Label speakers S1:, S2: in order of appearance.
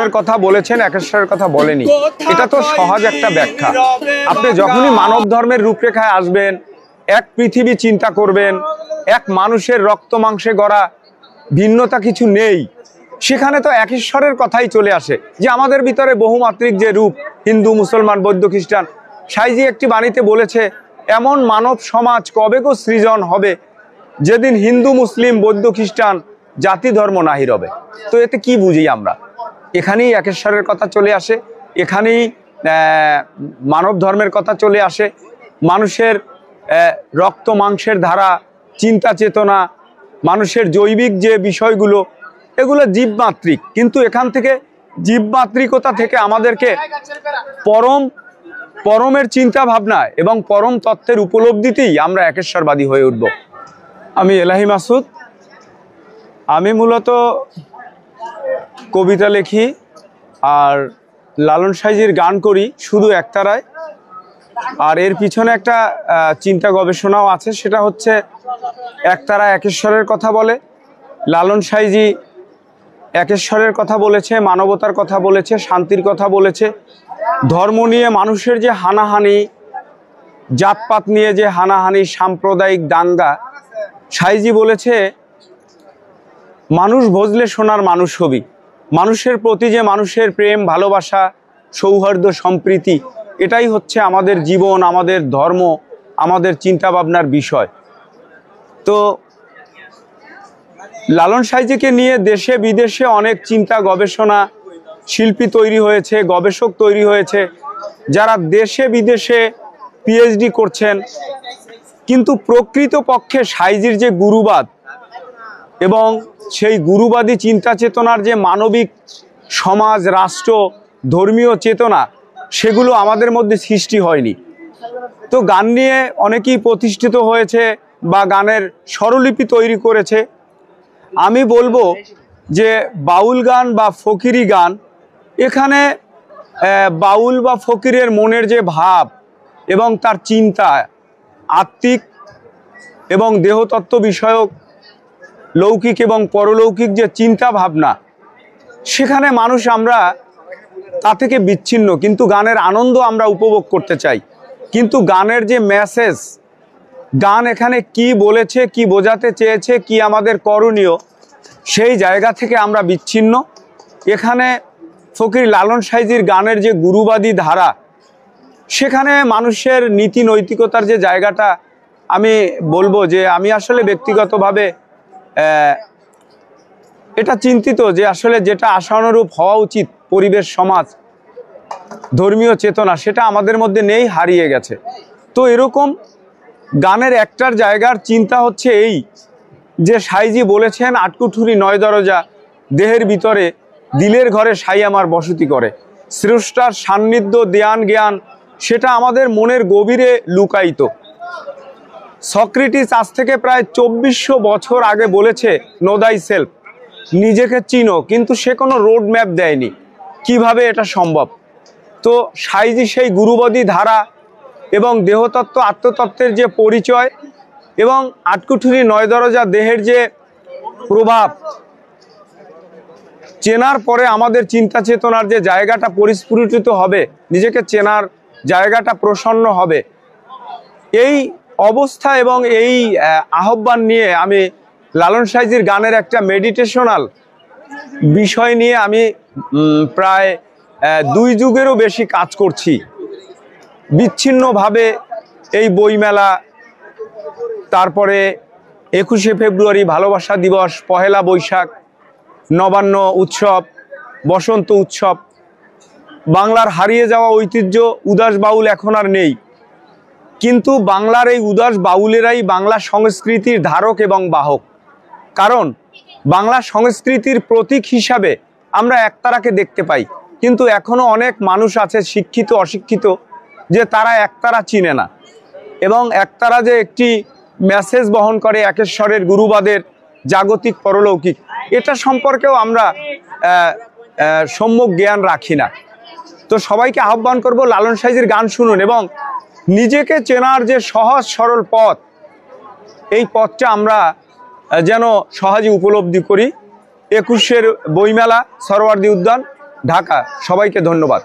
S1: ধর্মের কথা বলেছেন, একেশ্বরের কথা বলেনি। এটা তো সহজ একটা ব্যাখ্যা। আপনি যখনই মানব ধর্মের রূপরেখায় আসবেন, এক পৃথিবী চিন্তা করবেন, এক মানুষের রক্ত মাংসে গড়া ভিন্নতা কিছু নেই, সেখানে তো একেশ্বরের কথাই চলে আসে যে আমাদের ভিতরে বহুমাত্রিক যে রূপ, হিন্দু, মুসলমান, বৌদ্ধ, খ্রিস্টান। সাইজি একটি বাণীতে বলেছে, এমন মানব সমাজ কবে গো সৃজন হবে, যেদিন হিন্দু, মুসলিম, বৌদ্ধ, খ্রিস্টান জাতি ধর্ম নাহি রবে। তো এতে কি বুঝি আমরা? এখানেই একেশ্বরের কথা চলে আসে, এখানেই মানব ধর্মের কথা চলে আসে। মানুষের রক্ত মাংসের ধারা, চিন্তা চেতনা, মানুষের জৈবিক যে বিষয়গুলো, এগুলো জীবমাত্রিক, কিন্তু এখান থেকে জীবমাত্রিকতা থেকে আমাদেরকে পরমের চিন্তা ভাবনা এবং পরম তত্ত্বের উপলব্ধিতেই আমরা একেশ্বরবাদী হয়ে উঠব। আমি এলাহি মাসুদ। আমি মূলত কবিতা লিখি আর লালন সাইজির গান করি শুধু একতারায়। আর এর পিছনে একটা চিন্তা গবেষণাও আছে, সেটা হচ্ছে একতারা একেশ্বরের কথা বলে, লালন সাইজি একেশ্বরের কথা বলেছে, মানবতার কথা বলেছে, শান্তির কথা বলেছে। ধর্ম নিয়ে মানুষের যে হানাহানি, জাতপাত নিয়ে যে হানাহানি, সাম্প্রদায়িক দাঙ্গা, সাইজি বলেছে মানুষ ভজলে সোনার মানুষ হবি। মানুষের প্রতি যে মানুষের প্রেম, ভালোবাসা, সৌহার্দ্য, সম্প্রীতি, এটাই হচ্ছে আমাদের জীবন, আমাদের ধর্ম, আমাদের চিন্তাভাবনার বিষয়। তো লালন সাইজিকে নিয়ে দেশে বিদেশে অনেক চিন্তা গবেষণা, শিল্পী তৈরি হয়েছে, গবেষক তৈরি হয়েছে, যারা দেশে বিদেশে পিএইচডি করছেন। কিন্তু প্রকৃতপক্ষে সাইজির যে গুরুবাদ এবং সেই গুরুবাদী চিন্তা চেতনার যে মানবিক সমাজ, রাষ্ট্র, ধর্মীয় চেতনা, সেগুলো আমাদের মধ্যে সৃষ্টি হয়নি। তো গান নিয়ে অনেকেই প্রতিষ্ঠিত হয়েছে বা গানের স্বরলিপি তৈরি করেছে। আমি বলবো যে বাউল গান বা ফকিরি গান, এখানে বাউল বা ফকিরের মনের যে ভাব এবং তার চিন্তা, আত্মিক এবং দেহতত্ত্ব বিষয়ক, লৌকিক এবং পরলৌকিক যে চিন্তা ভাবনা, সেখানে মানুষ আমরা তা থেকে বিচ্ছিন্ন, কিন্তু গানের আনন্দ আমরা উপভোগ করতে চাই। কিন্তু গানের যে মেসেজ, গান এখানে কি বলেছে, কি বোঝাতে চেয়েছে, কি আমাদের করণীয়, সেই জায়গা থেকে আমরা বিচ্ছিন্ন। এখানে ফকির লালন সাইজির গানের যে গুরুবাদী ধারা, সেখানে মানুষের নীতি নৈতিকতার যে জায়গাটা, আমি বলবো যে আমি আসলে ব্যক্তিগতভাবে এটা চিন্তিত যে আসলে যেটা আশানুরূপ হওয়া উচিত, পরিবেশ, সমাজ, ধর্মীয় চেতনা, সেটা আমাদের মধ্যে নেই, হারিয়ে গেছে। তো এরকম গানের একটার জায়গার চিন্তা হচ্ছে এই যে সাইজি বলেছেন, আটকুঠুরি 9 দরজা দেহের ভিতরে, দিলের ঘরে সাই আমার বসতি করে। স্রষ্টার সান্নিধ্য, ধ্যান, জ্ঞান, সেটা আমাদের মনের গভীরে লুকায়িত। সক্রেটিস আজ থেকে প্রায় 2400 বছর আগে বলেছে, নো দাই সেলফ, নিজেকে চিনো, কিন্তু সে কোনো রোড ম্যাপ দেয়নি কিভাবে এটা সম্ভব। তো সাইজি সেই গুরুবাদী ধারা এবং দেহতত্ত্ব, আত্মতত্ত্বের যে পরিচয় এবং আটকুঠুরি 9 দরজা দেহের যে প্রভাব, চেনার পরে আমাদের চিন্তা চেতনার যে জায়গাটা পরিস্ফুটিত হবে, নিজেকে চেনার জায়গাটা প্রসন্ন হবে, এই অবস্থা এবং এই আহ্বান নিয়ে আমি লালন সাইজির গানের একটা মেডিটেশনাল বিষয় নিয়ে আমি প্রায় 2 যুগেরও বেশি কাজ করছি। বিচ্ছিন্নভাবে এই বইমেলা, তারপরে 21শে ফেব্রুয়ারি ভালোবাসা দিবস, পহেলা বৈশাখ, নবান্ন উৎসব, বসন্ত উৎসব, বাংলার হারিয়ে যাওয়া ঐতিহ্য, উদাস বাউল এখন আর নেই, কিন্তু বাংলার এই উদাস বাউলেরাই বাংলা সংস্কৃতির ধারক এবং বাহক। কারণ বাংলা সংস্কৃতির প্রতীক হিসাবে আমরা একতারাকে দেখতে পাই, কিন্তু এখনো অনেক মানুষ আছে, শিক্ষিত অশিক্ষিত, যে তারা একতারা চিনে না। এবং একতারা যে একটি মেসেজ বহন করে একেশ্বরের, গুরুবাদের, জাগতিক, পরলৌকিক, এটা সম্পর্কেও আমরা সম্যক জ্ঞান রাখি না। তো সবাইকে আহ্বান করব, লালন সাইজির গান শুনুন এবং নিজেকে চেনার যে সহজ সরল পথ, এই পথটা আমরা যেন সহজে উপলব্ধি করি। 21শের বইমেলা, সরোয়ার্দী উদ্যান, ঢাকা। সবাইকে ধন্যবাদ।